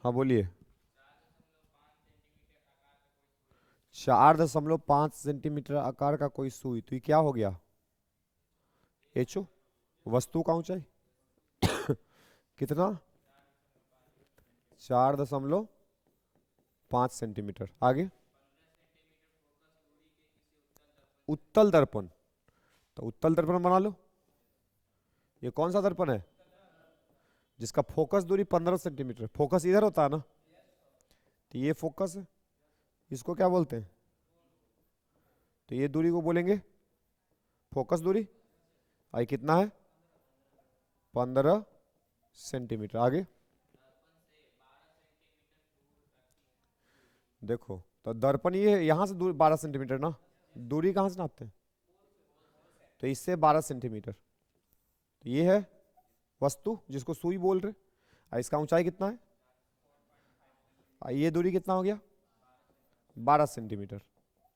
हाँ बोलिए। 4.5 सेंटीमीटर आकार का कोई सुई, तो ये क्या हो गया? एचओ। वस्तु का ऊंचाई कितना? 4.5 सेंटीमीटर। आगे? उत्तल दर्पण। तो उत्तल दर्पण बना लो। ये कौन सा दर्पण है? जिसका फोकस दूरी 15 सेंटीमीटर। फोकस इधर होता है ना, तो ये फोकस है। इसको क्या बोलते हैं? तो ये दूरी को बोलेंगे फोकस दूरी। आई कितना है? 15 सेंटीमीटर। आगे देखो, तो दर्पण ये यहां से दूरी 12 सेंटीमीटर ना। दूरी कहां से नापते हैं? तो इससे 12 सेंटीमीटर। तो ये है वस्तु जिसको सुई बोल रहे। और इसका ऊंचाई कितना है? और ये दूरी कितना हो गया? 12 सेंटीमीटर।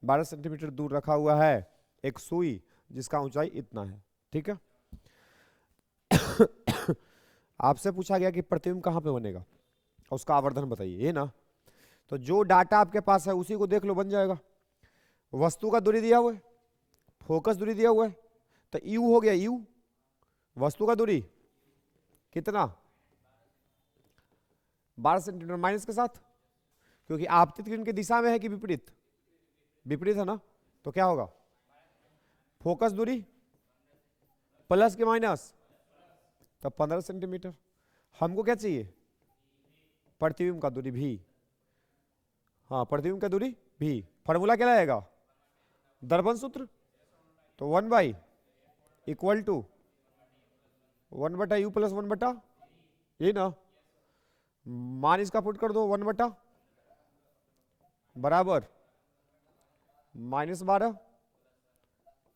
12 सेंटीमीटर दूर रखा हुआ है एक सुई जिसका ऊंचाई इतना है। ठीक है। आपसे पूछा गया कि प्रतिबिंब कहां पे बनेगा और उसका आवर्धन बताइए, ये ना। तो जो डाटा आपके पास है उसी को देख लो, बन जाएगा। वस्तु का दूरी दिया हुआ है, फोकस दूरी दिया हुआ है, तो यू हो गया। यू वस्तु का दूरी कितना? 12 सेंटीमीटर माइनस के साथ, क्योंकि आपतित किरण की दिशा में है कि विपरीत? विपरीत है ना, तो क्या होगा? फोकस दूरी प्लस के माइनस, तब 15 सेंटीमीटर। हमको क्या चाहिए? प्रतिबिंब का दूरी भी। हाँ, प्रतिबिंब का दूरी भी। फॉर्मूला क्या रहेगा? दर्पण सूत्र। तो 1 इक्वल टू 1/u प्लस 1, ये ना। मान इसका पुट कर दो, 1 बराबर -12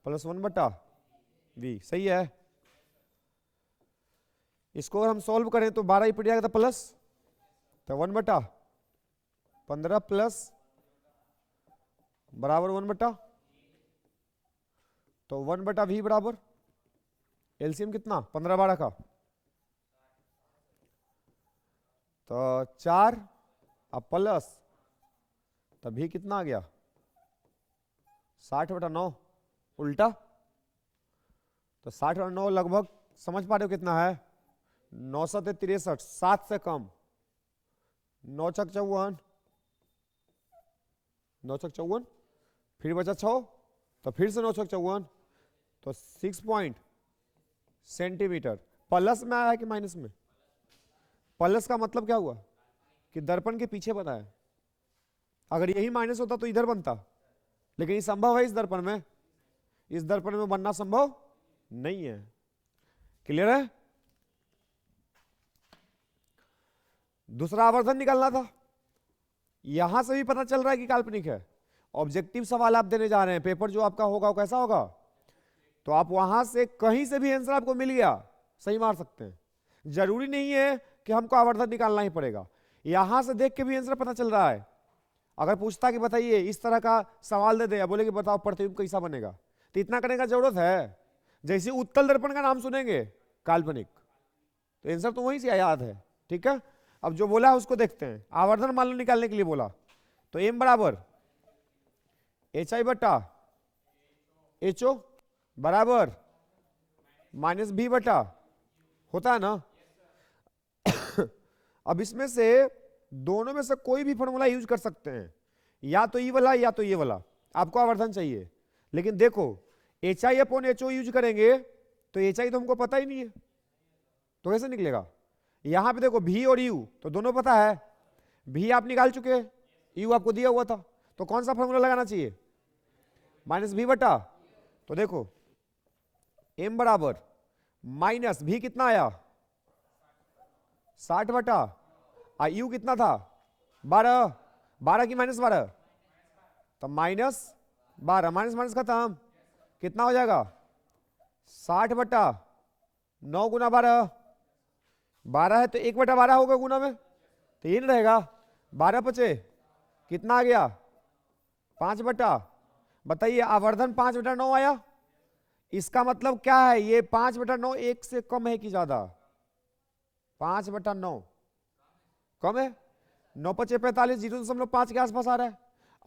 प्लस 1/v। सही है। इसको अगर हम सॉल्व करें तो 12 ही पड़ जाएगा, तो प्लस, तो 1/15 प्लस बराबर 1, तो 1/v बराबर एलसीएम कितना? 15-12 का, तो 4 अब प्लस, तब भी कितना आ गया? 60/9 उल्टा। तो 60/9 लगभग समझ पा रहे हो कितना है? 963, 7 से कम। 9×54, 9×54, फिर बचा 6, तो फिर से 9×54, तो 6 सेंटीमीटर। प्लस में आया कि माइनस में? प्लस का मतलब क्या हुआ? कि दर्पण के पीछे बताया। अगर यही माइनस होता तो इधर बनता, लेकिन ये संभव है इस दर्पण में, इस दर्पण में बनना संभव नहीं है। क्लियर है? दूसरा आवर्धन निकालना था। यहां से भी पता चल रहा है कि काल्पनिक है। ऑब्जेक्टिव सवाल आप देने जा रहे हैं, पेपर जो आपका होगा वो कैसा होगा? तो आप वहां से कहीं से भी आंसर आपको मिल गया, सही मार सकते हैं। जरूरी नहीं है कि हमको आवर्धन निकालना ही पड़ेगा, यहां से देख के भी आंसर पता चल रहा है। अगर पूछता कि बताइए, इस तरह का सवाल दे दे या बोले कि बताओ प्रतिबिंब कैसा बनेगा, तो इतना करने का जरूरत है? जैसे उत्तल दर्पण का नाम सुनेंगे काल्पनिक, तो आंसर तो वहीं से याद है। ठीक है। अब जो बोला है उसको देखते हैं। आवर्धन मान लो निकालने के लिए बोला, तो एम बराबर HI/HO बराबर -B/, होता है ना। अब इसमें से दोनों में से कोई भी फॉर्मूला यूज कर सकते हैं, या तो ये वाला या तो ये वाला। आपको आवर्धन चाहिए, लेकिन देखो HI/HO यूज करेंगे तो HI तो हमको पता ही नहीं है, तो कैसे निकलेगा? यहां पे देखो V और U तो दोनों पता है, V आप निकाल चुके हैं, U आपको दिया हुआ था, तो कौन सा फॉर्मूला लगाना चाहिए? -B/। तो देखो M बराबर -V कितना आया? 60/, U कितना था? 12, 12 की -12, तो -12, माइनस खत्म, कितना हो जाएगा? 60/9 गुना 12, 12 है तो 1/12 होगा गुना में, तो ये नहीं रहेगा। 12 बचे, कितना आ गया? 5/। बताइए, आवर्धन 5/9 आया। इसका मतलब क्या है? ये 5/9 एक से कम है कि ज्यादा? 5/9 कम है। 9 5 45, 0.5 के आसपास आ रहा है।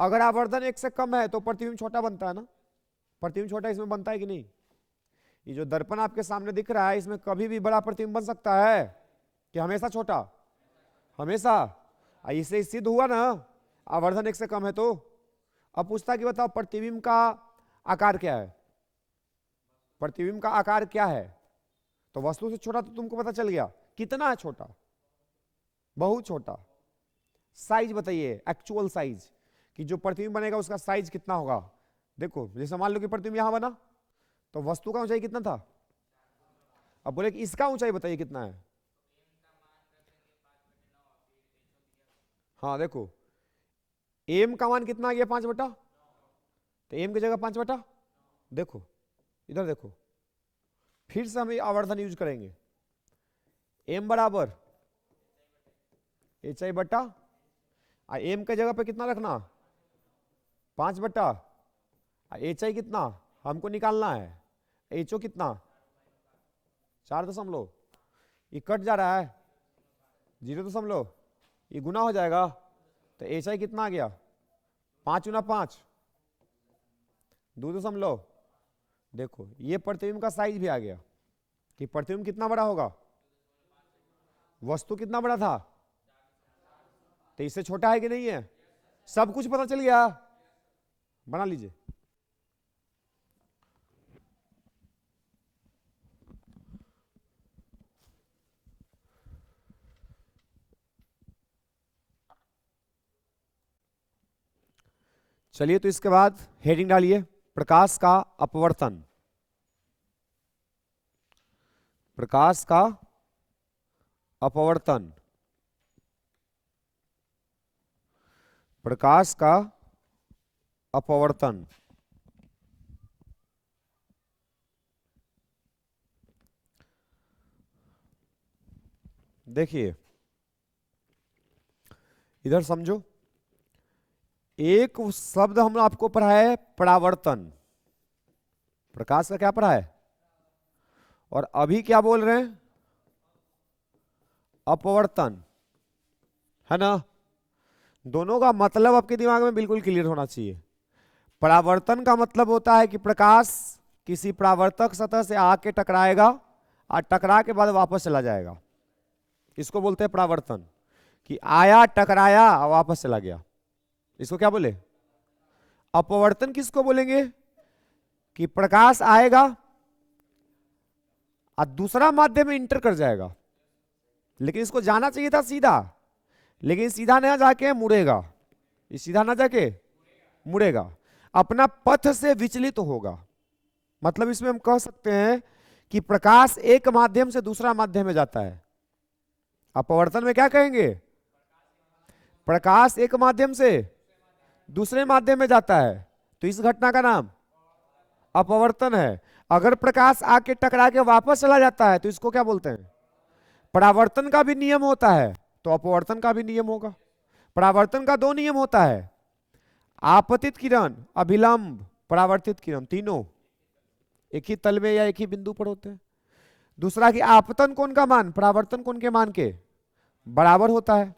अगर आवर्धन 1 से कम है तो प्रतिबिंब छोटा बनता है ना, प्रतिबिंब छोटा इसमें बनता है कि नहीं? ये जो दर्पण आपके सामने दिख रहा है इसमें कभी भी बड़ा प्रतिबिंब बन सकता है कि हमेशा छोटा? हमेशा। इससे सिद्ध हुआ ना आवर्धन 1 से कम है तो। अब पूछता कि बताओ प्रतिबिंब का आकार क्या है, प्रतिबिंब का आकार क्या है? तो वस्तु से छोटा तो तुमको पता चल गया, कितना है छोटा? बहुत छोटा। साइज बताइए, एक्चुअल साइज कि जो प्रतिबिंब बनेगा उसका साइज कितना होगा। देखो जैसे मान लो कि प्रतिबिंब यहां बना तो वस्तु का ऊंचाई कितना था? अब बोले कि इसका ऊंचाई बताइए कितना है। हाँ देखो एम का मान कितना आ गया? 5/, तो एम की जगह 5/, देखो इधर देखो, फिर से हम आवर्धन यूज करेंगे। एम बराबर एच आई बटा, एम के जगह पे कितना रखना? 5/, एच आई कितना हमको निकालना है? एच ओ कितना? 4 दशमलव, ये कट जा रहा है 0 दशमलव, ये गुना हो जाएगा तो एच आई कितना आ गया? 5 × 5 2 दशमलव। देखो ये प्रतिबिंब का साइज भी आ गया कि प्रतिबिंब कितना बड़ा होगा, वस्तु कितना बड़ा था तो इससे छोटा है कि नहीं है? सब कुछ पता चल गया, बना लीजिए। चलिए तो इसके बाद हेडिंग डालिए, प्रकाश का अपवर्तन। प्रकाश का अपवर्तन, प्रकाश का अपवर्तन। देखिए इधर समझो, एक शब्द हम आपको पढ़ा है परावर्तन, प्रकाश का क्या पढ़ा है, और अभी क्या बोल रहे हैं? अपवर्तन, है ना? दोनों का मतलब आपके दिमाग में बिल्कुल क्लियर होना चाहिए। परावर्तन का मतलब होता है कि प्रकाश किसी परावर्तक सतह से आके टकराएगा और टकरा के बाद वापस चला जाएगा, इसको बोलते हैं परावर्तन। कि आया, टकराया और वापस चला गया, इसको क्या बोले? अपवर्तन किसको बोलेंगे? कि प्रकाश आएगा और दूसरा माध्यम में इंटर कर जाएगा, लेकिन इसको जाना चाहिए था सीधा, लेकिन सीधा ना जाके मुड़ेगा, ये सीधा ना जाके मुड़ेगा, अपना पथ से विचलित होगा। मतलब इसमें हम कह सकते हैं कि प्रकाश एक माध्यम से दूसरा माध्यम में जाता है। अपवर्तन में क्या कहेंगे? प्रकाश एक माध्यम से दूसरे माध्यम में जाता है, तो इस घटना का नाम अपवर्तन है। अगर प्रकाश आके टकरा के वापस चला जाता है तो इसको क्या बोलते हैं? परावर्तन का भी नियम होता है तो अपवर्तन का भी नियम होगा। परावर्तन का 2 नियम होता है, आपतित किरण, अभिलंब, परावर्तित किरण, तीनों एक ही तल में या एक ही बिंदु पर होते हैं। दूसरा कि आपतन कोण का मान परावर्तन कोण के मान के बराबर होता है,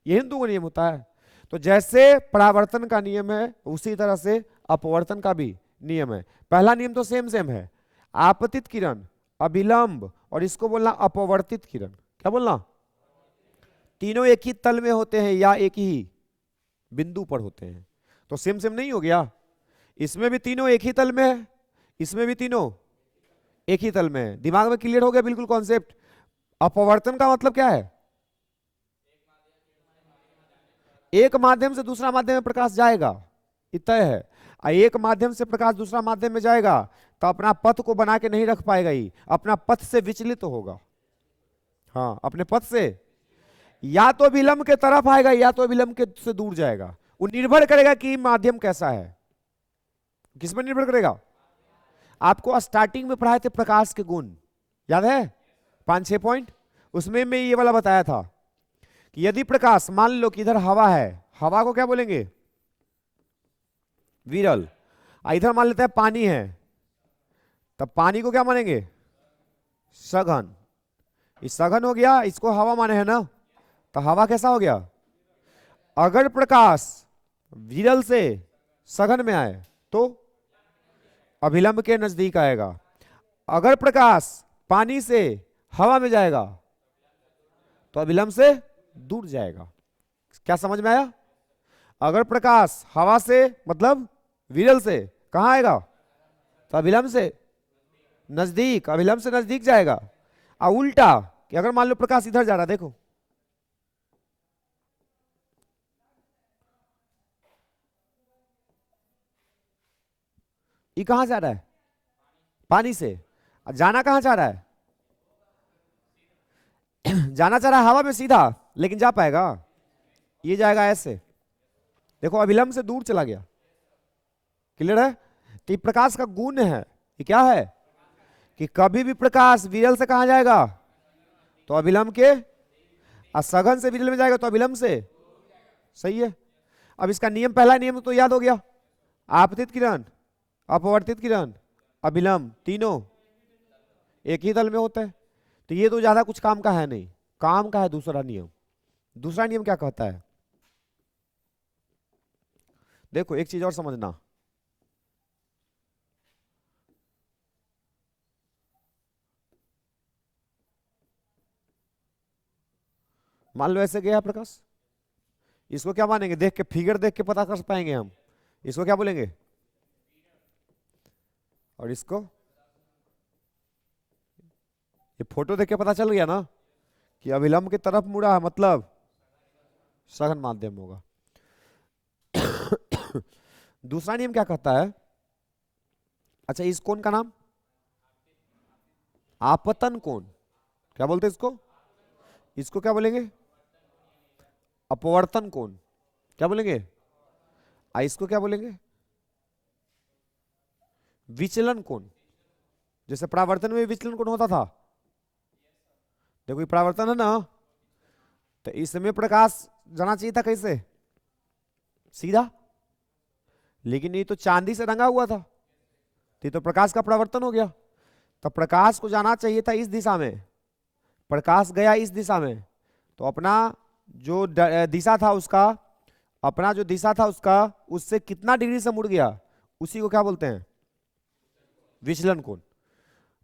यही 2 नियम होता है। तो जैसे परावर्तन का नियम है उसी तरह से अपवर्तन का भी नियम है। पहला नियम तो सेम सेम है, आपतित किरण, अभिलंब, और इसको बोलना अपवर्तित किरण। क्या बोलना? तीनों एक ही तल में होते हैं या एक ही बिंदु पर होते हैं, तो सेम सेम नहीं हो गया? इसमें भी तीनों एक ही तल में है, इसमें भी तीनों एक ही तल में है। दिमाग में क्लियर हो गया बिल्कुल कॉन्सेप्ट? अपवर्तन का मतलब क्या है? एक माध्यम से दूसरा माध्यम में प्रकाश जाएगा, इतना है। एक माध्यम से प्रकाश दूसरा माध्यम में जाएगा तो अपना पथ को बना के नहीं रख पाएगा, ही अपना पथ से विचलित तो होगा। हाँ, अपने पथ से या तो विलंब के तरफ आएगा या तो विलंब के से दूर जाएगा। वो निर्भर करेगा कि माध्यम कैसा है, किस पर निर्भर करेगा? आपको स्टार्टिंग में पढ़ाए थे प्रकाश के गुण, याद है? 5-6 पॉइंट, उसमें मैं ये वाला बताया था कि यदि प्रकाश, मान लो कि इधर हवा है, हवा को क्या बोलेंगे? विरल। इधर मान लेते हैं पानी है, तब पानी को क्या मानेंगे? सघन। इस सघन हो गया, इसको हवा माने है ना, तो हवा कैसा हो गया? अगर प्रकाश विरल से सघन में आए तो अभिलंब के नजदीक आएगा। अगर प्रकाश पानी से हवा में जाएगा तो अभिलंब से दूर जाएगा। क्या समझ में आया? अगर प्रकाश हवा से मतलब विरल से कहां आएगा तो अभिलंब से नजदीक, अभिलंब से नजदीक जाएगा। और उल्टा कि अगर मान लो प्रकाश इधर जा रहा, देखो ये कहां जा रहा है? पानी से। और जाना कहां जा रहा है? जाना चाह रहा है हवा में सीधा, लेकिन जा पाएगा? ये जाएगा ऐसे। देखो अभिलंब से दूर चला गया। क्लियर है? तो ये प्रकाश का गुण है। ये क्या है कि कभी भी प्रकाश विरल से कहां जाएगा तो अभिलंब के, और सघन से विरल में जाएगा तो अभिलंब से। सही है। अब इसका नियम, पहला नियम तो याद हो गया। आपतित किरण, अपवर्तित किरण, अभिलंब तीनों एक ही तल में होते हैं। तो ये तो ज्यादा कुछ काम का है नहीं। काम का है दूसरा नियम। दूसरा नियम क्या कहता है? देखो एक चीज और समझना। मान लो ऐसे गया प्रकाश, इसको क्या मानेंगे? देख के, फिगर देख के पता कर पाएंगे हम। इसको क्या बोलेंगे? और इसको, ये फोटो देख के पता चल गया ना कि अभिलंब की तरफ मुड़ा है, मतलब सघन माध्यम होगा। दूसरा नियम क्या कहता है? अच्छा, इस कोण का नाम आपतन कोण। क्या बोलते हैं इसको? इसको क्या बोलेंगे? अपवर्तन कोण। क्या बोलेंगे? इसको क्या बोलेंगे? विचलन कोण। जैसे परावर्तन में विचलन कोण होता था। देखो ये परावर्तन है ना, तो इसमें प्रकाश जाना चाहिए था कैसे? सीधा। लेकिन ये तो चांदी से रंगा हुआ था, तो प्रकाश का परावर्तन हो गया। तो प्रकाश को जाना चाहिए था इस दिशा में, प्रकाश गया इस दिशा में, तो अपना जो दिशा था उसका, अपना जो दिशा था उसका, उससे कितना डिग्री से मुड़ गया, उसी को क्या बोलते हैं? विचलन कोण।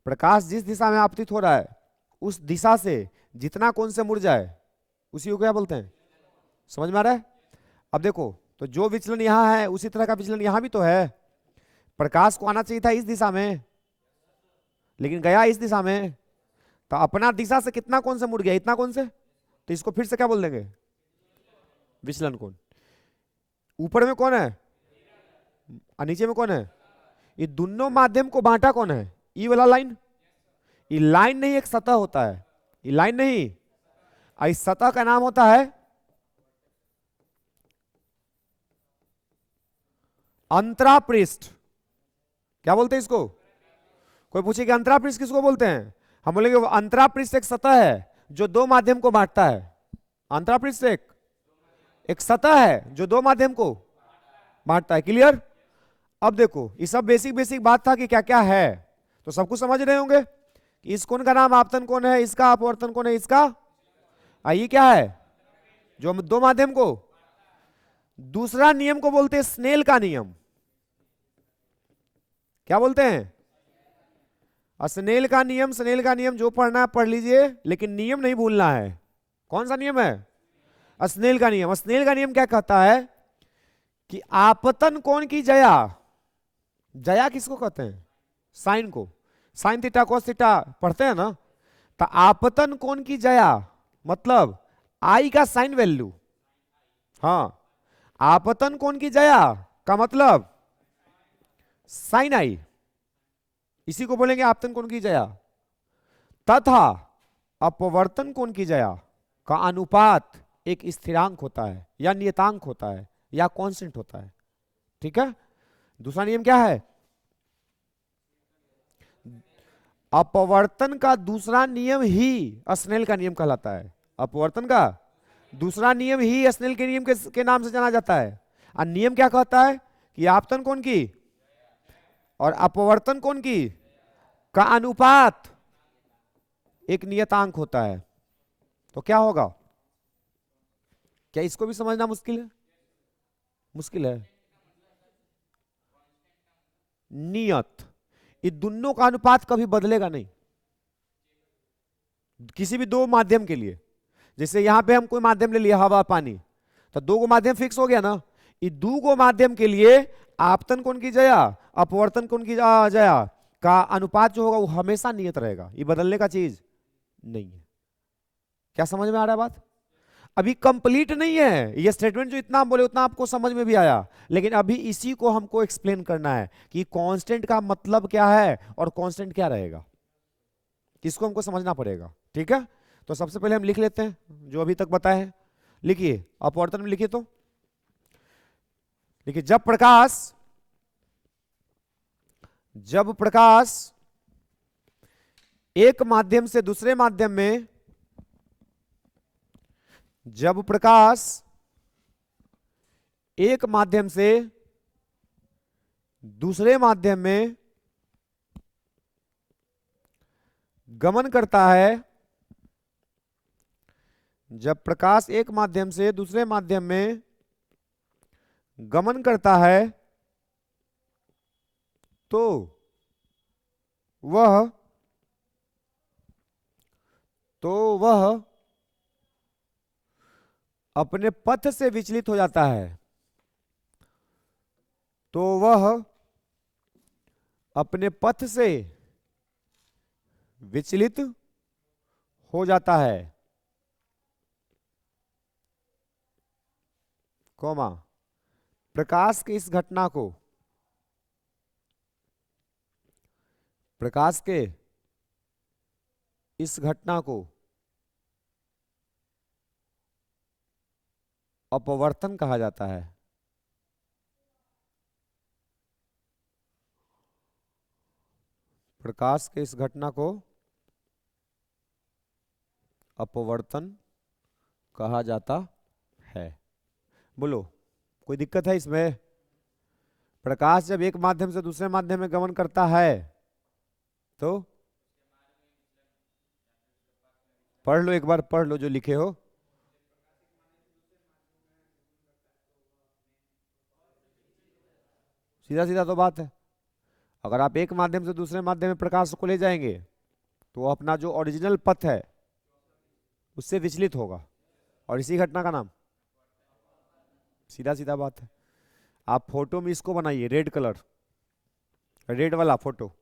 प्रकाश जिस दिशा में आपतित हो रहा है उस दिशा से जितना कोण से मुड़ जाए उसी को क्या बोलते हैं? समझ में आ रहा है? अब देखो, तो जो विचलन यहां है उसी तरह का विचलन यहां भी तो है। प्रकाश को आना चाहिए था इस दिशा में, लेकिन गया इस दिशा में, तो अपना दिशा से कितना कोण से मुड़ गया? इतना कोण से। तो इसको फिर से क्या बोल देंगे? विचलन कोण। ऊपर में कौन है और नीचे में कौन है? ये दोनों माध्यम को बांटा कौन है? ई वाला लाइन। ये लाइन नहीं, एक सतह होता है। ये लाइन नहीं, इस सतह का नाम होता है अंतरापृष्ठ। क्या बोलते हैं इसको? कोई पूछे कि अंतरापृष्ठ किसको बोलते हैं? हम बोलेंगे वो अंतरापृष्ठ एक सतह है जो दो माध्यम को बांटता है। अंतरापृष्ठ एक सतह है जो दो माध्यम को बांटता है। क्लियर? अब देखो, ये सब बेसिक बेसिक बात था कि क्या क्या है, तो सब कुछ समझ रहे होंगे कि इस कोण का नाम आपतन कोण है, इसका अपवर्तन कोण है, इसका ये क्या है जो दो माध्यम को। दूसरा नियम को बोलते हैं स्नेल का नियम। क्या बोलते हैं? स्नेल का नियम। स्नेल का नियम जो पढ़ना है पढ़ लीजिए, लेकिन नियम नहीं भूलना है। कौन सा नियम है? स्नेल का नियम। स्नेल का नियम क्या कहता है कि आपतन कोण की जया, जया किसको कहते हैं? साइन को। साइन थीटा कोस थीटा पढ़ते हैं ना, तो आपतन कोण की जया मतलब आई का साइन वैल्यू। हाँ, आपतन कोण की जया का मतलब साइन आई, इसी को बोलेंगे आपतन कोण की जया। तथा अपवर्तन कोण की जया का अनुपात एक स्थिरांक होता है या नियतांक होता है या कांस्टेंट होता है। ठीक है? दूसरा नियम क्या है? अपवर्तन का दूसरा नियम ही स्नेल का नियम कहलाता है। अपवर्तन का दूसरा नियम ही स्नेल के नियम के नाम से जाना जाता है। और नियम क्या कहता है कि आपतन कोण की और अपवर्तन कोण की का अनुपात एक नियतांक होता है। तो क्या होगा? क्या इसको भी समझना मुश्किल है? मुश्किल है। नियत, ये दोनों का अनुपात कभी बदलेगा नहीं किसी भी दो माध्यम के लिए। जैसे यहां पे हम कोई माध्यम ले लिया, हवा पानी, तो दो गो माध्यम फिक्स हो गया ना। ये दो गो माध्यम के लिए आपतन कोण की जया, अपवर्तन कोण की जया का अनुपात जो होगा वो हमेशा नियत रहेगा, ये बदलने का चीज नहीं है। क्या समझ में आ रहा है बात? अभी कंप्लीट नहीं है ये स्टेटमेंट, जो इतना हम बोले उतना आपको समझ में भी आया, लेकिन अभी इसी को हमको एक्सप्लेन करना है कि कांस्टेंट का मतलब क्या है और कांस्टेंट क्या रहेगा, इसको हमको समझना पड़ेगा। ठीक है, तो सबसे पहले हम लिख लेते हैं जो अभी तक बताए हैं। लिखिए, अपवर्तन में लिखिए, तो लिखिए, जब प्रकाश एक माध्यम से दूसरे माध्यम में, जब प्रकाश एक माध्यम से दूसरे माध्यम में गमन करता है, जब प्रकाश एक माध्यम से दूसरे माध्यम में गमन करता है तो वह अपने पथ से विचलित हो जाता है, तो वह अपने पथ से विचलित हो जाता है, कौमा, प्रकाश के इस घटना को, प्रकाश के इस घटना को अपवर्तन कहा जाता है। प्रकाश के इस घटना को अपवर्तन कहा जाता है। बोलो, कोई दिक्कत है इसमें? प्रकाश जब एक माध्यम से दूसरे माध्यम में गमन करता है तो पढ़ लो, एक बार पढ़ लो जो लिखे हो। सीधा सीधा तो बात है, अगर आप एक माध्यम से दूसरे माध्यम में प्रकाश को ले जाएंगे तो वो अपना जो ओरिजिनल पथ है उससे विचलित होगा, और इसी घटना का नाम, सीधा सीधा बात है। आप फोटो में इसको बनाइए, रेड कलर, रेड वाला फोटो,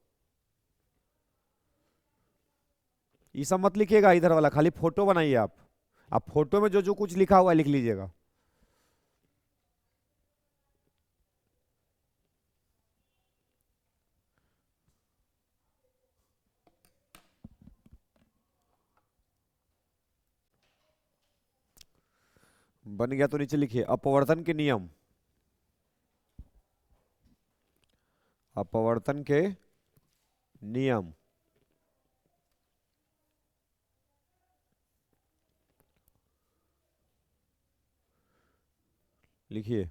ये सब मत लिखिएगा इधर वाला, खाली फोटो बनाइए आप फोटो में जो जो कुछ लिखा हुआ है लिख लीजिएगा। बन गया तो नीचे लिखिए, अपवर्तन के नियम, अपवर्तन के नियम। लिखिए,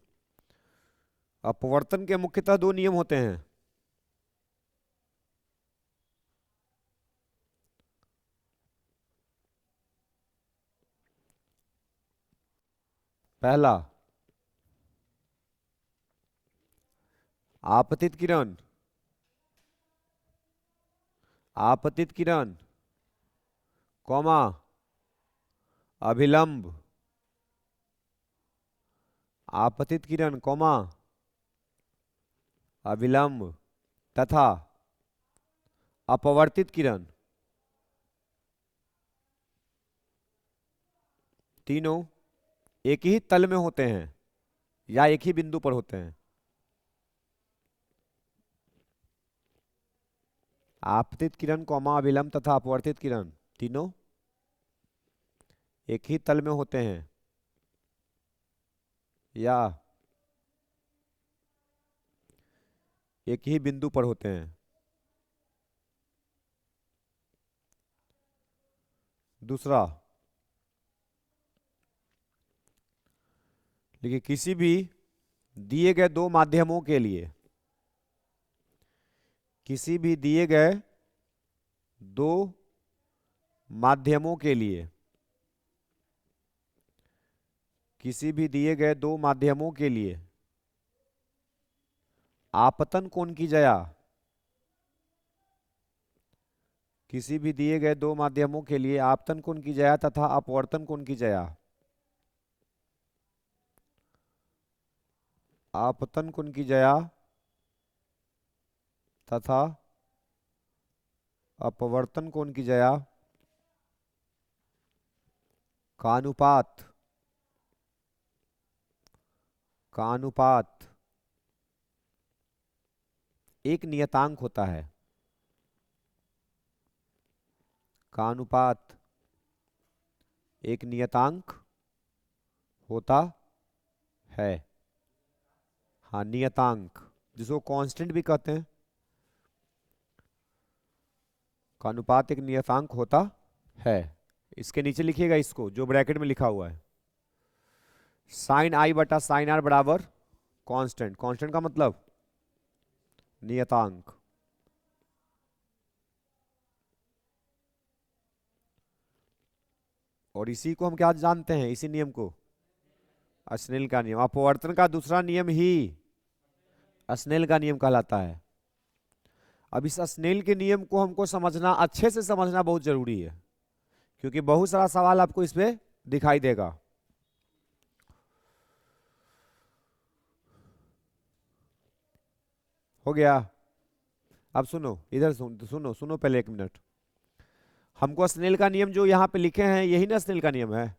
अपवर्तन के मुख्यतः दो नियम होते हैं। पहला, आपतित किरण, आपतित किरण, कौमा, अभिलंब, आपतित किरण, कौमा, अभिलंब, तथा अपवर्तित किरण, तीनों एक ही तल में होते हैं या एक ही बिंदु पर होते हैं। आपतित किरण, कौमा, अभिलंब तथा अपवर्तित किरण तीनों एक ही तल में होते हैं या एक ही बिंदु पर होते हैं। दूसरा, देखिए, किसी भी दिए गए दो माध्यमों के लिए, किसी भी दिए गए दो माध्यमों के लिए किसी भी दिए गए दो माध्यमों के लिए आपतन कोण की जया, किसी भी दिए गए दो माध्यमों के लिए आपतन कोण की जया तथा अपवर्तन कोण की जया, आपतन कोण की जया तथा अपवर्तन कोण की जया का अनुपात एक नियतांक होता है, का अनुपात एक नियतांक होता है। हाँ, नियतांक जिसको कांस्टेंट भी कहते हैं, का अनुपात एक नियतांक होता है। इसके नीचे लिखिएगा इसको, जो ब्रैकेट में लिखा हुआ है, साइन आई बटा साइन आर बराबर कांस्टेंट। कांस्टेंट का मतलब नियतांक। और इसी को हम क्या जानते हैं, इसी नियम को स्नेल का नियम। अपवर्तन का दूसरा नियम ही स्नेल का नियम कहलाता है। अब इस स्नेल के नियम को हमको समझना, अच्छे से समझना बहुत जरूरी है, क्योंकि बहुत सारा सवाल आपको इस पे दिखाई देगा। हो गया? अब सुनो, इधर सुनो सुनो पहले 1 मिनट। हमको स्नेल का नियम जो यहाँ पे लिखे हैं, यही ना स्नेल का नियम है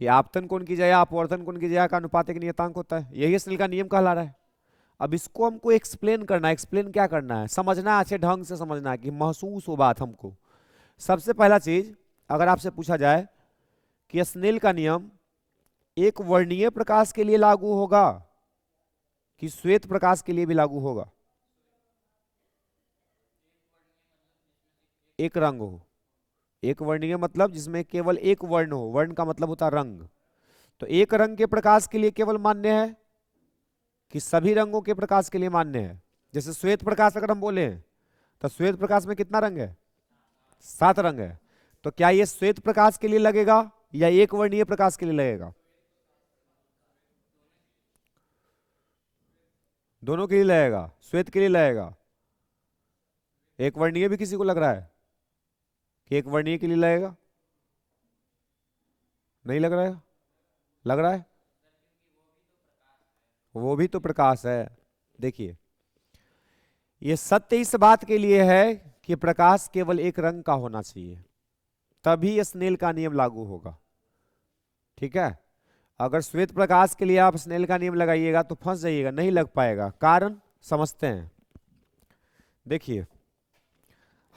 कि आपतन कोण की जया अपवर्तन कोण की जया का अनुपात एक नियतांक होता है। यही स्नेल का नियम कहला रहा है। अब इसको हमको एक्सप्लेन करना है। एक्सप्लेन क्या करना है? समझना, अच्छे ढंग से समझना है कि महसूस हो बात हमको। सबसे पहला चीज, अगर आपसे पूछा जाए कि स्नेल का नियम एक वर्णीय प्रकाश के लिए लागू होगा कि श्वेत प्रकाश के लिए भी लागू होगा? एक रंग हो, एक वर्णीय मतलब जिसमें केवल एक वर्ण हो, वर्ण का मतलब होता है रंग। तो एक रंग के प्रकाश के लिए केवल मान्य है कि सभी रंगों के प्रकाश के लिए मान्य है? जैसे श्वेत प्रकाश अगर हम बोले तो श्वेत प्रकाश में कितना रंग है? 7 रंग है। तो क्या ये श्वेत प्रकाश के लिए लगेगा या एक वर्णीय प्रकाश के लिए लगेगा? दोनों के लिए लगेगा। श्वेत के लिए लगेगा। एक वर्णीय भी किसी को लग रहा है कि एक वर्णीय के लिए लगेगा? नहीं लग रहा है? लग रहा है? वो भी तो प्रकाश है। देखिए, ये सत्य इस बात के लिए है कि प्रकाश केवल एक रंग का होना चाहिए, तभी स्नेल का नियम लागू होगा। ठीक है? अगर श्वेत प्रकाश के लिए आप स्नेल का नियम लगाइएगा तो फंस जाइएगा, नहीं लग पाएगा। कारण समझते हैं। देखिए,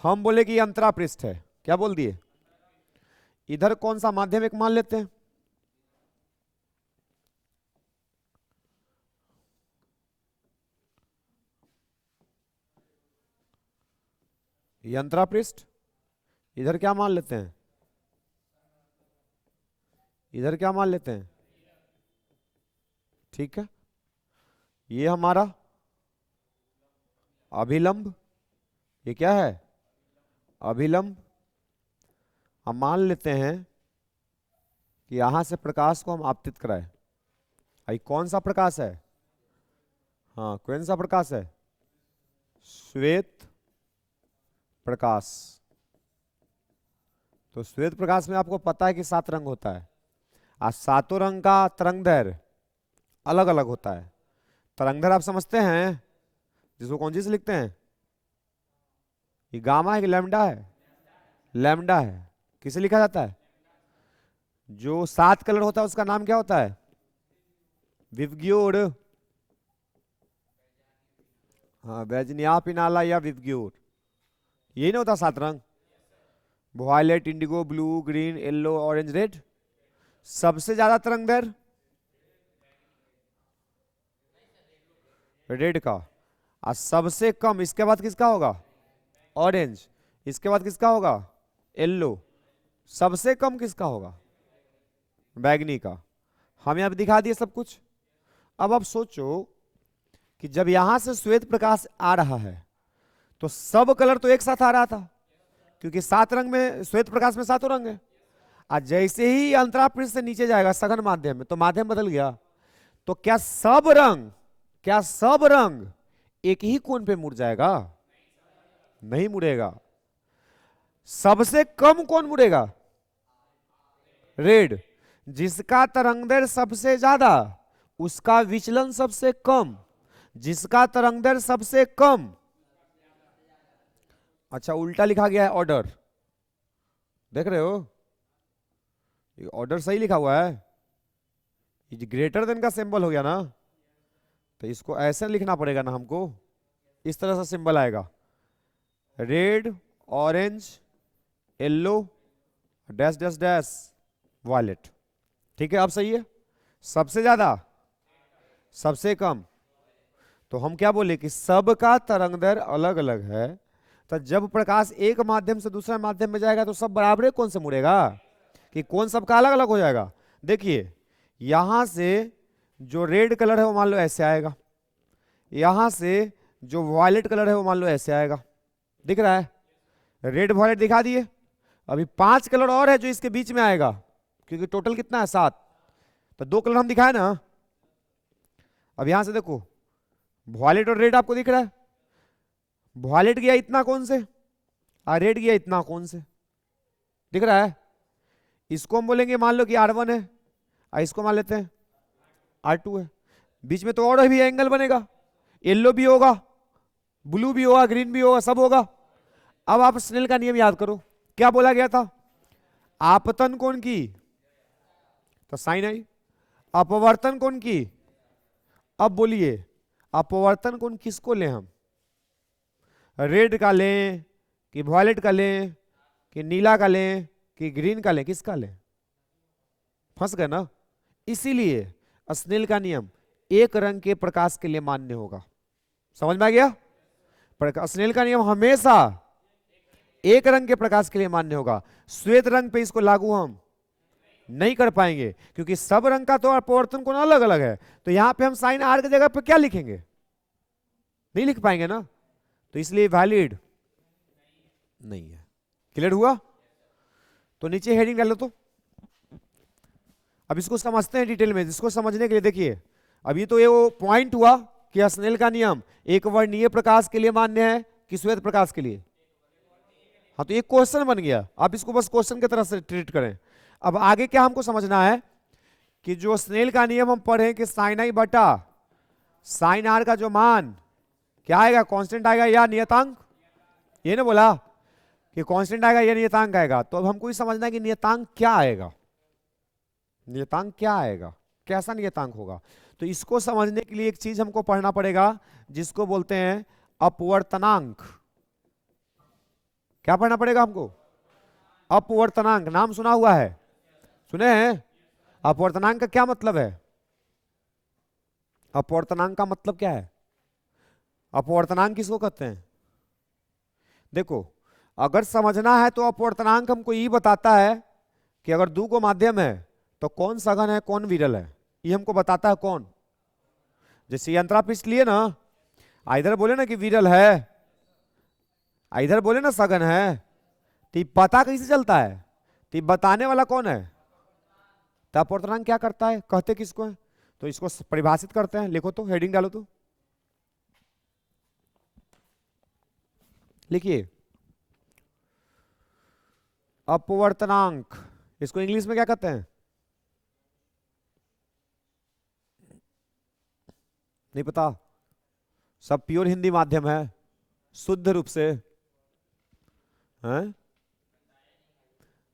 हम बोले कि अंतरा पृष्ठ है, क्या बोल दिए? इधर कौन सा माध्यम एक मान लेते हैं? ये अंतरा पृष्ठ। इधर क्या मान लेते हैं? इधर क्या मान लेते हैं? ठीक है, ये हमारा अभिलंब। ये क्या है? अभिलंब। हम मान लेते हैं कि यहां से प्रकाश को हम आपतित कराएं। आई कौन सा प्रकाश है? हाँ, कौन सा प्रकाश है? श्वेत प्रकाश। तो श्वेत प्रकाश में आपको पता है कि 7 रंग होता है, और 7 रंग का तरंगदैर्घ्य अलग अलग होता है। तरंगदैर्घ्य आप समझते हैं, जिसको कौन चीज लिखते हैं? ये गामा है कि लैम्डा है? लैम्डा है। किसे लिखा जाता है? जो 7 कलर होता है उसका नाम क्या होता है? विवग्योर। हाँ, बैजनिया पिनाला या विवग्योर, यही ना होता 7 रंग? Violet, indigo, blue, green, yellow, orange, red. सबसे ज्यादा तरंगदैर्घ्य रेड का, और सबसे कम इसके बाद किसका होगा? ऑरेंज। इसके बाद किसका होगा? येलो। सबसे कम किसका होगा? बैगनी का। हम यहाँ पे दिखा दिए सब कुछ। अब आप सोचो कि जब यहां से श्वेत प्रकाश आ रहा है तो सब कलर तो एक साथ आ रहा था, क्योंकि 7 रंग में, श्वेत प्रकाश में 7 रंग है। आज जैसे ही अंतरा पृष्ठ से नीचे जाएगा सघन माध्यम में तो माध्यम बदल गया। तो क्या सब रंग एक ही कोण पे मुड़ जाएगा? नहीं मुड़ेगा। सबसे कम कौन मुड़ेगा? रेड। जिसका तरंगदैर्घ्य सबसे ज्यादा उसका विचलन सबसे कम, जिसका तरंगदैर्घ्य सबसे कम। अच्छा उल्टा लिखा गया है ऑर्डर, देख रहे हो? ये ऑर्डर सही लिखा हुआ है, ये ग्रेटर देन का सिंबल हो गया ना, तो इसको ऐसे लिखना पड़ेगा ना हमको, इस तरह से सिंबल आएगा, red orange yellow dash dash dash violet. ठीक है, अब सही है। सबसे ज्यादा सबसे कम, तो हम क्या बोले कि सबका तरंगदैर्घ्य अलग अलग है, तो जब प्रकाश एक माध्यम से दूसरे माध्यम में जाएगा तो सब बराबर कौन से मुड़ेगा कि कौन सबका अलग अलग हो जाएगा। देखिए यहां से जो रेड कलर है वो मान लो ऐसे आएगा, यहां से जो वॉयलेट कलर है वो मान लो ऐसे आएगा, दिख रहा है? रेड वॉयलेट दिखा दिए। अभी 5 कलर और है जो इसके बीच में आएगा, क्योंकि टोटल कितना है 7, तो 2 कलर हम दिखाए ना। अब यहां से देखो वॉयलेट और रेड आपको दिख रहा है, वॉयलेट गया इतना कौन से और रेड गया इतना कौन से, दिख रहा है? इसको हम बोलेंगे मान लो कि R1 है और इसको मान लेते हैं R2 है, बीच में तो और भी एंगल बनेगा, येलो भी होगा ब्लू भी होगा ग्रीन भी होगा सब होगा। अब आप स्नेल का नियम याद करो, क्या बोला गया था? आपतन कोण की तो साइन आई, अपवर्तन कोण की। अब बोलिए अपवर्तन कोण किसको लें हम? रेड का लें कि वॉयलेट का लें कि नीला का लें कि ग्रीन का लें, किसका लें? फंस गए ना। इसीलिए स्नेल का नियम एक रंग के प्रकाश के लिए मान्य होगा। समझ में आ गया? स्नेल का नियम हमेशा एक रंग के प्रकाश के लिए मान्य होगा। श्वेत रंग पे इसको लागू हम नहीं कर पाएंगे क्योंकि सब रंग का तो अपवर्तन कोण अलग अलग है, तो यहां पे हम साइन आर की जगह पे क्या लिखेंगे? नहीं लिख पाएंगे ना, तो इसलिए वैलिड नहीं है। क्लियर हुआ? तो नीचे हेडिंग डालो। तो अब इसको समझते हैं डिटेल में। इसको समझने के लिए देखिए, अभी तो ये वो पॉइंट हुआ कि स्नेल का नियम एक वर्णीय प्रकाश के लिए मान्य है कि श्वेत प्रकाश के लिए। हाँ तो एक क्वेश्चन बन गया, आप इसको बस क्वेश्चन की तरह से ट्रीट करें। अब आगे क्या हमको समझना है कि जो स्नेल का नियम हम पढ़े कि साइन आई बटा साइन आर का जो मान क्या आएगा, कांस्टेंट आएगा या नियतांक? ये ना बोला कि कांस्टेंट आएगा या नियतांक आएगा, तो अब हमको ये समझना है कि नियतांक क्या आएगा, नियतांक क्या आएगा, कैसा नियतांक होगा। तो इसको समझने के लिए एक चीज हमको पढ़ना पड़ेगा जिसको बोलते हैं अपवर्तनांक। क्या पढ़ना पड़ेगा हमको? अपवर्तनांक। नाम सुना हुआ है, सुने हैं? अपवर्तनांक का क्या मतलब है? अपवर्तनांक का मतलब क्या है? अपवर्तनांक किसको कहते हैं? देखो अगर समझना है तो अपवर्तनांक हमको ये बताता है कि अगर दो को माध्यम है तो कौन सघन है कौन विरल है, ये हमको बताता है कौन। जैसे अंतरा पृष्ठ लिए ना, इधर बोले ना कि विरल है, इधर बोले ना सघन है, तो पता कैसे चलता है? तो बताने वाला कौन है? तो अपवर्तनांक क्या करता है, कहते किसको है? तो इसको परिभाषित करते हैं। लिखो तो, हेडिंग डालो तो, लिखिए अपवर्तनांक। इसको इंग्लिश में क्या कहते हैं? नहीं पता? सब प्योर हिंदी माध्यम है, शुद्ध रूप से हैं?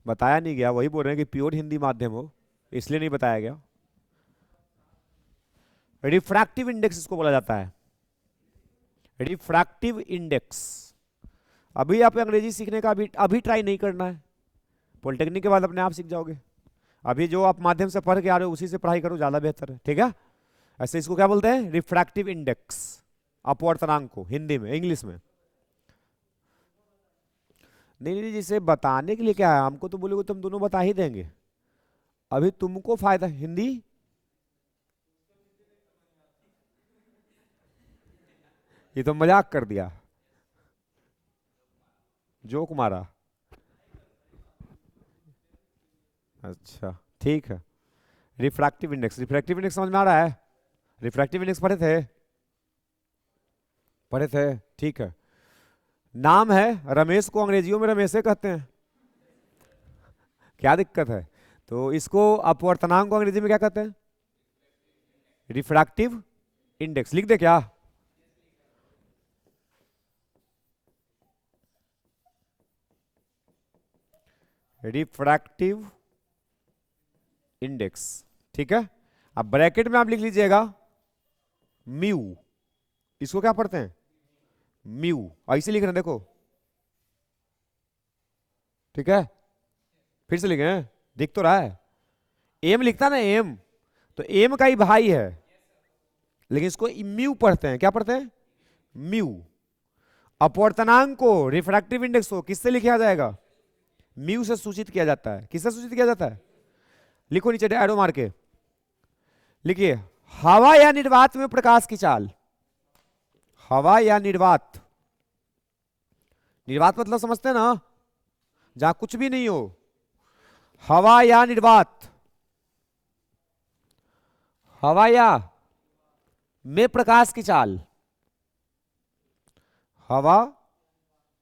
बताया नहीं गया, वही बोल रहे हैं कि प्योर हिंदी माध्यम हो इसलिए नहीं बताया गया। रिफ्रैक्टिव इंडेक्स इसको बोला जाता है, रिफ्रैक्टिव इंडेक्स। अभी आप अंग्रेजी सीखने का अभी ट्राई नहीं करना है, पॉलिटेक्निक के बाद अपने आप सीख जाओगे। अभी जो आप माध्यम से पढ़ के आ रहे हो उसी से पढ़ाई करो, ज्यादा बेहतर है। ठीक है? ऐसे इसको क्या बोलते हैं? रिफ्रैक्टिव इंडेक्स, अपवर्तनांक को हिंदी में। इंग्लिश में नहीं नहीं, जिसे बताने के लिए क्या है, हमको तो बोलोगे तुम दोनों बता ही देंगे। अभी तुमको फायदा हिंदी, ये तो मजाक कर दिया, जोक मारा। अच्छा ठीक है। रिफ्रैक्टिव इंडेक्स, रिफ्रैक्टिव इंडेक्स समझ में आ रहा है? रिफ्रैक्टिव इंडेक्स पढ़े थे? पढ़े थे, ठीक है। नाम है रमेश को अंग्रेजियों में रमेशे कहते हैं, क्या दिक्कत है? तो इसको अपवर्तनांक को अंग्रेजी में क्या कहते हैं? Refractive index. लिख दे क्या? रिफ्रैक्टिव इंडेक्स, ठीक है। अब ब्रैकेट में आप लिख लीजिएगा म्यू, इसको क्या पढ़ते हैं? म्यू, ऐसे लिख रहे हैं देखो, ठीक है। फिर से लिखे, दिख तो रहा है, एम लिखता ना एम, तो एम का ही भाई है, लेकिन इसको म्यू पढ़ते हैं। क्या पढ़ते हैं? म्यू। अपवर्तनांक को, रिफ्रैक्टिव इंडेक्स को किससे लिखा जाएगा? म्यू से सूचित किया जाता है। किससे सूचित किया जाता है? लिखो नीचे एरो मार के लिखिए, हवा या निर्वात में प्रकाश की चाल। हवा या निर्वात, निर्वात मतलब समझते हैं ना, जहां कुछ भी नहीं हो। हवा या निर्वात, हवा या में प्रकाश की चाल, हवा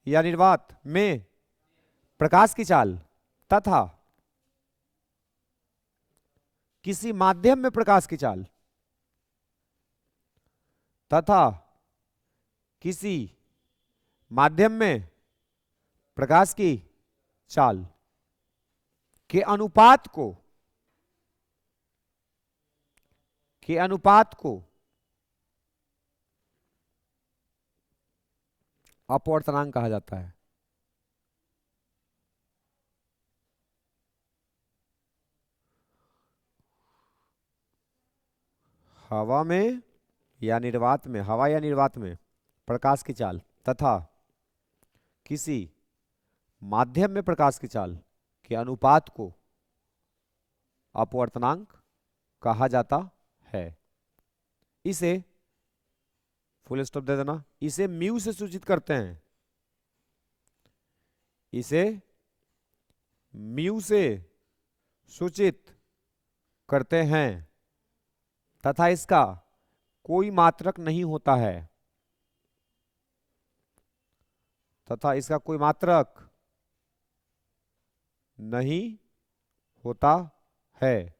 या निर्वात में प्रकाश की चाल तथा किसी माध्यम में प्रकाश की चाल, तथा किसी माध्यम में प्रकाश की चाल के अनुपात को अपवर्तनांक कहा जाता है। हवा में या निर्वात में, हवा या निर्वात में प्रकाश की चाल तथा किसी माध्यम में प्रकाश की चाल के अनुपात को अपवर्तनांक कहा जाता है। इसे फुल स्टॉप दे देना, इसे म्यू से सूचित करते हैं, इसे म्यू से सूचित करते हैं तथा इसका कोई मात्रक नहीं होता है, तथा इसका कोई मात्रक नहीं होता है।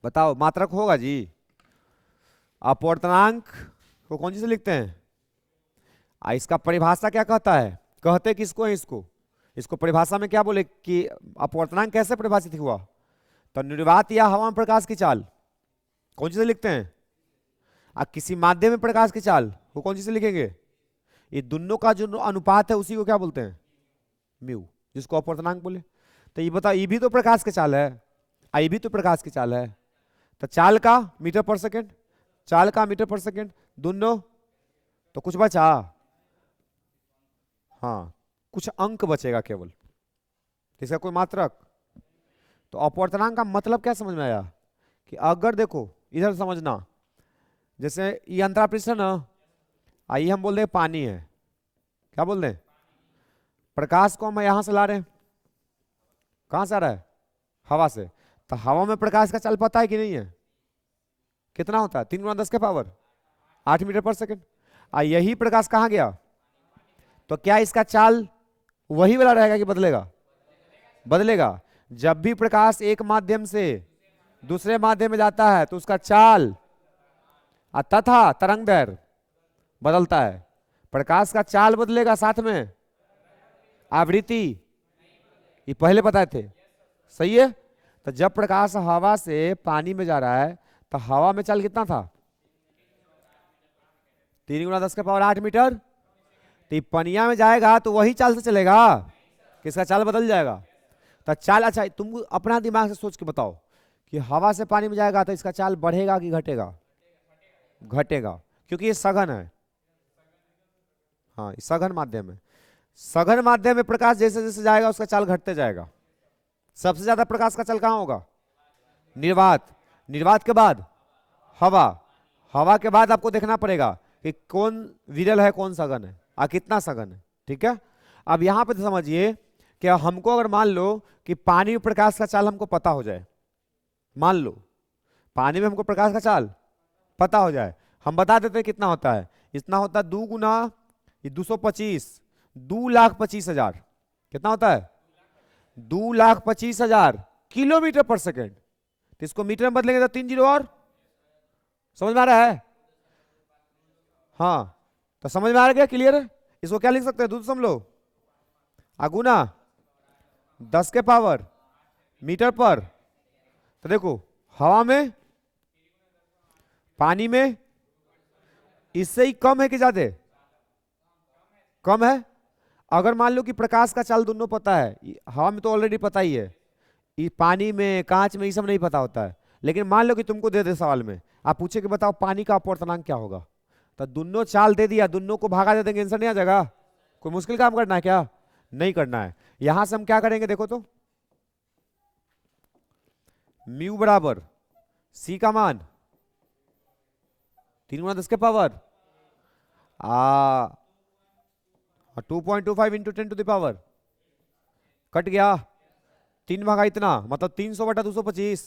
बताओ, मात्रक होगा जी? अपवर्तनांक को कौन सी से लिखते हैं? इसका परिभाषा क्या कहता है? कहते किसको है इसको? इसको परिभाषा में क्या बोले कि अपवर्तनांक कैसे परिभाषित हुआ? तो निर्वात या हवा में प्रकाश की चाल कौन सी से लिखते हैं? किसी माध्यम में प्रकाश की चाल वो कौन सी से लिखेंगे? ये दोनों का जो अनुपात है उसी को क्या बोलते हैं? म्यू, जिसको अपवर्तनांक बोले। तो ये बताओ, ये भी तो प्रकाश की चाल है, ये भी तो प्रकाश की चाल है, तो चाल का मीटर पर सेकेंड, चाल का मीटर पर सेकेंड दोनों, तो कुछ बचा? हाँ, कुछ अंक बचेगा केवल, इसका कोई मात्रक। तो अपवर्तनांक का मतलब क्या समझ में आया? कि अगर देखो इधर समझना, जैसे ये अंतरा पृष्ठ है ना, आइए हम बोल रहे पानी है, क्या बोल रहे? प्रकाश को हम यहां से ला रहे हैं, कहां से आ रहा है? हवा से। तो हवा में प्रकाश का चाल पता है कि नहीं है? कितना होता है? 3 × 10⁸ मीटर पर सेकेंड। यही प्रकाश कहां गया? तो क्या इसका चाल वही वाला रहेगा कि बदलेगा? बदलेगा। जब भी प्रकाश एक माध्यम से दूसरे माध्यम में जाता है तो उसका चाल तथा तरंग दैर्घ्य बदलता है। प्रकाश का चाल बदलेगा, साथ में आवृत्ति, ये पहले बताए थे, सही है। तो जब प्रकाश हवा से पानी में जा रहा है तो हवा में चाल कितना था? 3 × 10⁸ मीटर। तो ये पनिया में जाएगा तो वही चाल से चलेगा, किसका चाल बदल जाएगा? तो चाल, अच्छा तुम अपना दिमाग से सोच के बताओ कि हवा से पानी में जाएगा तो इसका चाल बढ़ेगा कि घटेगा? घटेगा, क्योंकि ये सघन है। हाँ, सघन माध्यम है। सघन माध्यम में प्रकाश जैसे जैसे जाएगा उसका चाल घटते जाएगा। सबसे ज्यादा प्रकाश का चाल कहां होगा? निर्वात। निर्वात के बाद हवा। हवा के बाद आपको देखना पड़ेगा कि कौन विरल है, कौन सघन है, कितना सघन है, ठीक है। अब यहां पे तो समझिए कि हमको अगर मान लो कि पानी में प्रकाश का चाल हमको पता हो जाए, मान लो पानी में हमको प्रकाश का चाल पता हो जाए, हम बता देते हैं कितना होता है, इतना होता है 2 गुना 225, 2,25,000, कितना होता है 2,25,000 किलोमीटर पर सेकेंड। तो इसको मीटर में बदलेंगे तो 3 जीरो और, समझ में आ रहा है? हाँ, तो समझ में आ गया, क्लियर है? इसको क्या लिख सकते हैं, 2 अगुना 10 के पावर मीटर पर। तो देखो हवा में, पानी में इससे ही कम है कि ज्यादा? कम है। अगर मान लो कि प्रकाश का चाल दोनों पता है, हवा में तो ऑलरेडी पता ही है, पानी में कांच में ये सब नहीं पता होता है, लेकिन मान लो कि तुमको दे दे सवाल में, आप पूछे कि बताओ पानी का अपवर्तनांक क्या होगा, तो दोनों चाल दे दिया, दोनों को भागा दे देंगे, आंसर नहीं आ जाएगा? कोई मुश्किल काम करना है क्या? नहीं करना है। यहां से हम क्या करेंगे, देखो तो म्यू बराबर सी का मान 3 गुना 10 के power 2.25 into 10 to the power, cut गया 3 भागा इतना, मतलब 300 बटा 225।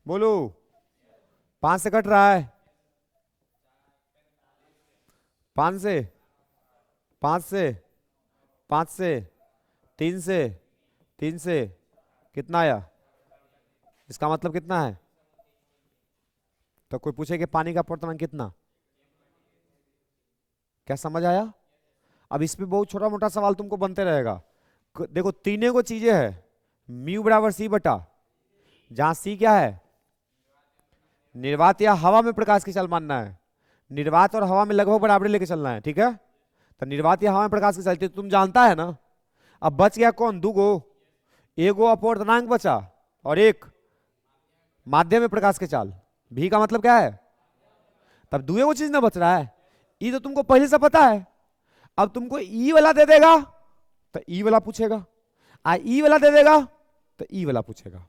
बोलो 5 से कट रहा है, 5 से 5 से 5 से 3 से 3 से कितना आया? इसका मतलब कितना है? तो कोई पूछे कि पानी का अपवर्तनांक कितना, क्या समझ आया? अब इस पे बहुत छोटा मोटा सवाल तुमको बनते रहेगा। देखो तीनों को चीजें है, म्यू बराबर सी बटा, जहां सी क्या है, निर्वात या हवा में प्रकाश की चाल मानना है, निर्वात और हवा में लगभग बराबरी लेके चलना है, ठीक है? तो निर्वात या हवा में प्रकाश की चाल तुम जानता है ना। अब बच गया कौन, 2 गो, एगो अपवर्तनांक बचा और एक माध्यम में प्रकाश के चाल, भी का मतलब क्या है, तब दुए वो चीज ना बच रहा है, ई तो तुमको पहले से पता है। अब तुमको ई वाला दे देगा तो ई वाला पूछेगा, ई वाला दे देगा तो ई वाला पूछेगा।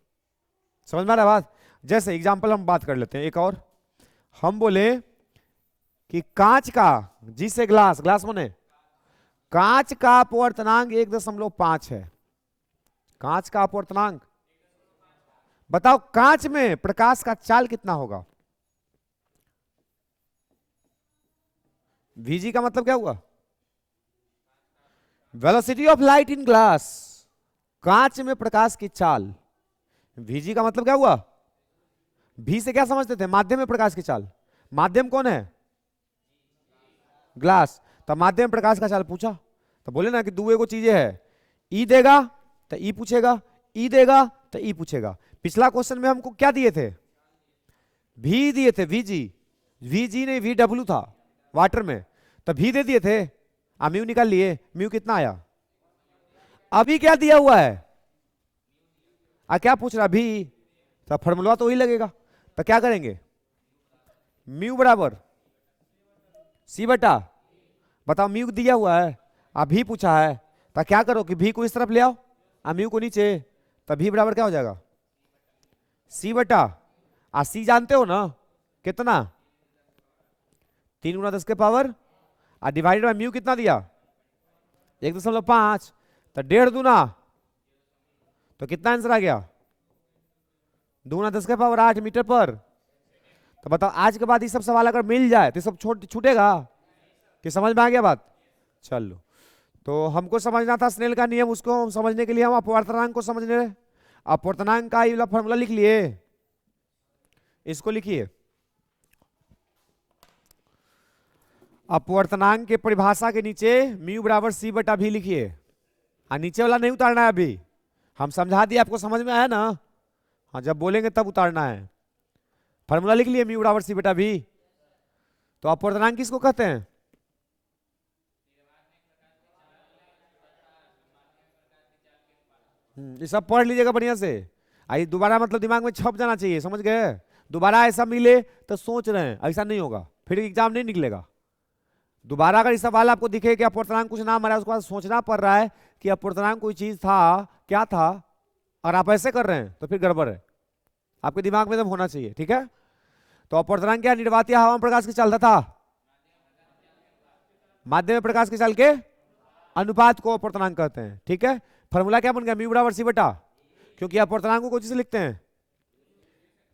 समझ में आ रहा है बात? जैसे एग्जांपल हम बात कर लेते हैं एक और, हम बोले कि कांच का, जिसे ग्लास, ग्लास माने कांच का अपवर्तनांक 1.5 है। कांच का अपवर्तनांक बताओ, कांच में प्रकाश का चाल कितना होगा? Vg का मतलब क्या हुआ? Velocity of light in glass, कांच में प्रकाश की चाल। Vg का मतलब क्या हुआ? V से क्या समझते थे, माध्यम में प्रकाश की चाल। माध्यम कौन है? ग्लास। तो माध्यम में प्रकाश का चाल पूछा, तो बोले ना कि दुए को चीजें है, ई देगा तो ई पूछेगा, ई देगा तो ई पूछेगा। पिछला क्वेश्चन में हमको क्या दिए थे, भी दिए थे, Vg, Vg नहीं Vw था वाटर में, तो भी दे दिए थे, म्यू निकाल लिए, म्यू कितना आया? अभी क्या दिया हुआ है, क्या पूछ रहा भी, तो फॉर्मूला तो वही लगेगा। तो क्या करेंगे, म्यू बराबर सी बटा, बताओ म्यू दिया हुआ है, भी पूछा है, तो क्या करो कि भी को इस तरफ ले आओ, म्यू को नीचे, तो भी बराबर क्या हो जाएगा, सी बटा, सी जानते हो ना कितना, 3 गुना 10 के पावर, डिवाइडेड बाय म्यू कितना दिया, 1.5, तो 1.5 दूना, तो कितना आंसर आ गया, 2 गुना 10 के पावर 8 मीटर पर। तो बताओ आज के बाद ये सब सवाल अगर मिल जाए तो सब छूटेगा कि समझ में आ गया बात? चलो, तो हमको समझना था स्नेल का नियम, उसको समझने के लिए हम अपवर्तनांक को समझने रहे। अपवर्तनांक का ये फॉर्मूला लिख लिए, इसको लिखिए, अपवर्तनांक के परिभाषा के नीचे म्यू बराबर सी बटा भी लिखिए, नीचे वाला नहीं उतारना है, अभी हम समझा दिए, आपको समझ में आया ना? हाँ, जब बोलेंगे तब उतारना है। फॉर्मूला लिख लिए, म्यू बराबर सी बटा भी। तो अपवर्तनांक किसको कहते हैं? ये सब पढ़ लीजिएगा बढ़िया से, आई दोबारा मतलब दिमाग में छप जाना चाहिए, समझ गए? दोबारा ऐसा मिले तो सोच रहे हैं, ऐसा नहीं होगा, फिर एग्जाम नहीं निकलेगा। दोबारा अगर इस सवाल आपको दिखे कि अपवर्तनांक कुछ नाम आ रहा है, उसके बाद सोचना पड़ रहा है कि अपवर्तनांक कोई चीज था, क्या था, और आप ऐसे कर रहे हैं तो फिर गड़बड़ है, आपके दिमाग में एकदम होना चाहिए, ठीक है? तो अपवर्तनांक क्या, निर्वात या हवा में प्रकाश की चाल था, माध्यम में प्रकाश की चाल के अनुपात को अपवर्तनांक कहते हैं। ठीक है, फॉर्मूला क्या बन गया, म्यू बराबर सी बटा, क्योंकि अपवर्तनांक को किस से लिखते हैं,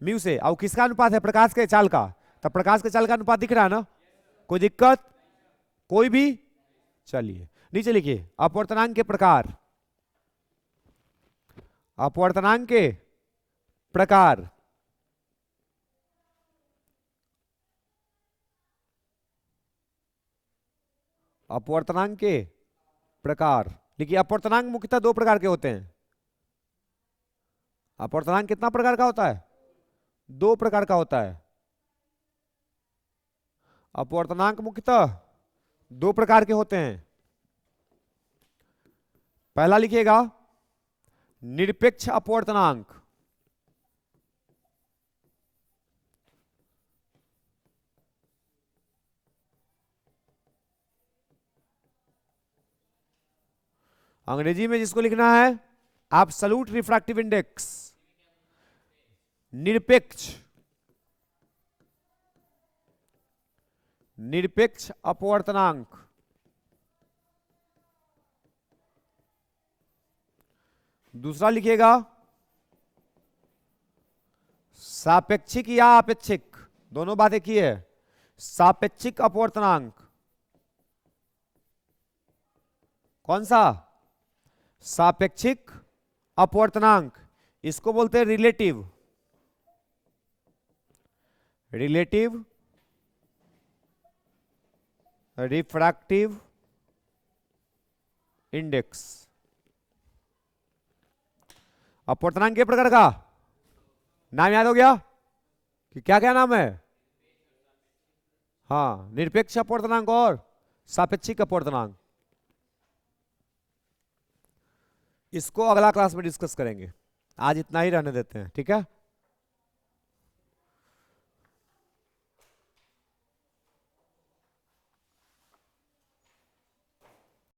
म्यू से। और किसका अनुपात है, प्रकाश के चाल का, तब प्रकाश के चाल का अनुपात दिख रहा है ना, कोई दिक्कत कोई भी। चलिए नीचे लिखिए, अपवर्तनांक के प्रकार, अपवर्तनांक के प्रकार। अपवर्तनांक के प्रकार लिखिए। अपवर्तनांक मुख्यतः दो प्रकार के होते हैं। अपवर्तनांक कितना प्रकार का होता है, दो प्रकार का होता है। अपवर्तनांक मुख्यतः दो प्रकार के होते हैं। पहला लिखिएगा निरपेक्ष अपवर्तनांक, अंग्रेजी में जिसको लिखना है एब्सोल्यूट रिफ्रैक्टिव इंडेक्स, निरपेक्ष, निरपेक्ष अपवर्तनांक। दूसरा लिखिएगा सापेक्षिक या आपेक्षिक, दोनों बात एक ही है, सापेक्षिक अपवर्तनांक। कौन सा, सापेक्षिक अपवर्तनांक, इसको बोलते हैं रिलेटिव, रिलेटिव रिफ्रैक्टिव इंडेक्स। अपवर्तनांक के प्रकार का नाम याद हो गया कि क्या क्या नाम है, हाँ, निरपेक्ष अपवर्तनांक और सापेक्षिक अपवर्तनांक। इसको अगला क्लास में डिस्कस करेंगे, आज इतना ही रहने देते हैं, ठीक है।